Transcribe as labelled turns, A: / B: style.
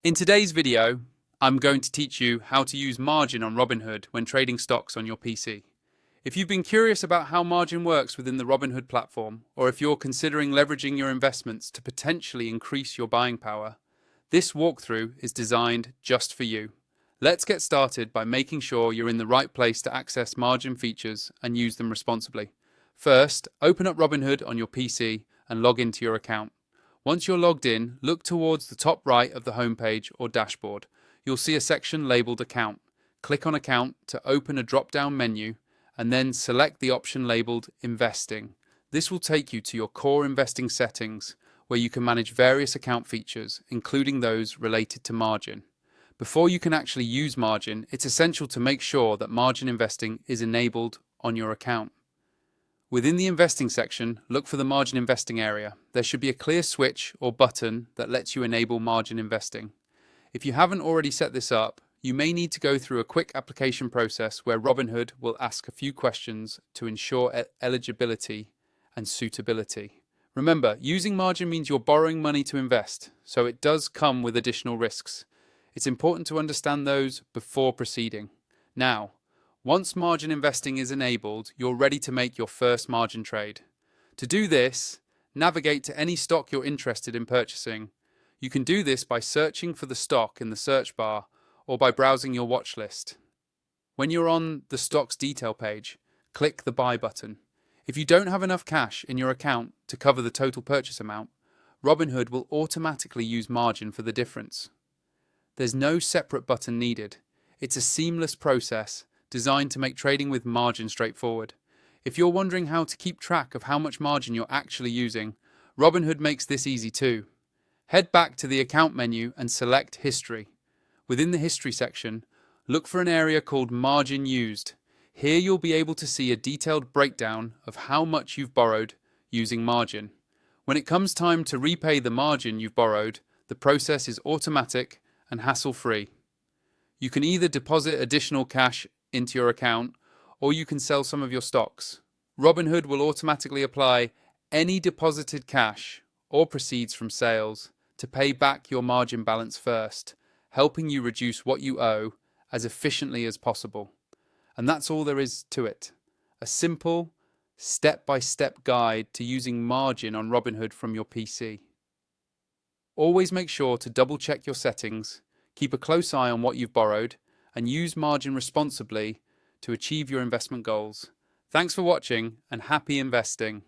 A: In today's video, I'm going to teach you how to use margin on Robinhood when trading stocks on your PC. If you've been curious about how margin works within the Robinhood platform, or if you're considering leveraging your investments to potentially increase your buying power, this walkthrough is designed just for you. Let's get started by making sure you're in the right place to access margin features and use them responsibly. First, open up Robinhood on your PC and log into your account. Once you're logged in, look towards the top right of the homepage or dashboard. You'll see a section labeled Account. Click on Account to open a drop-down menu and then select the option labeled Investing. This will take you to your core investing settings where you can manage various account features, including those related to margin. Before you can actually use margin, it's essential to make sure that margin investing is enabled on your account. Within the investing section, look for the margin investing area. There should be a clear switch or button that lets you enable margin investing. If you haven't already set this up, you may need to go through a quick application process where Robinhood will ask a few questions to ensure eligibility and suitability. Remember, using margin means you're borrowing money to invest, so it does come with additional risks. It's important to understand those before proceeding. Now, once margin investing is enabled, you're ready to make your first margin trade. To do this, navigate to any stock you're interested in purchasing. You can do this by searching for the stock in the search bar or by browsing your watch list. When you're on the stock's detail page, click the buy button. If you don't have enough cash in your account to cover the total purchase amount, Robinhood will automatically use margin for the difference. There's no separate button needed. It's a seamless process designed to make trading with margin straightforward. If you're wondering how to keep track of how much margin you're actually using, Robinhood makes this easy too. Head back to the account menu and select History. Within the History section, look for an area called Margin Used. Here you'll be able to see a detailed breakdown of how much you've borrowed using margin. When it comes time to repay the margin you've borrowed, the process is automatic and hassle-free. You can either deposit additional cash into your account, or you can sell some of your stocks. Robinhood will automatically apply any deposited cash or proceeds from sales to pay back your margin balance first, helping you reduce what you owe as efficiently as possible. And that's all there is to it. A simple, step-by-step guide to using margin on Robinhood from your PC. Always make sure to double-check your settings, keep a close eye on what you've borrowed, and use margin responsibly to achieve your investment goals. Thanks for watching and happy investing.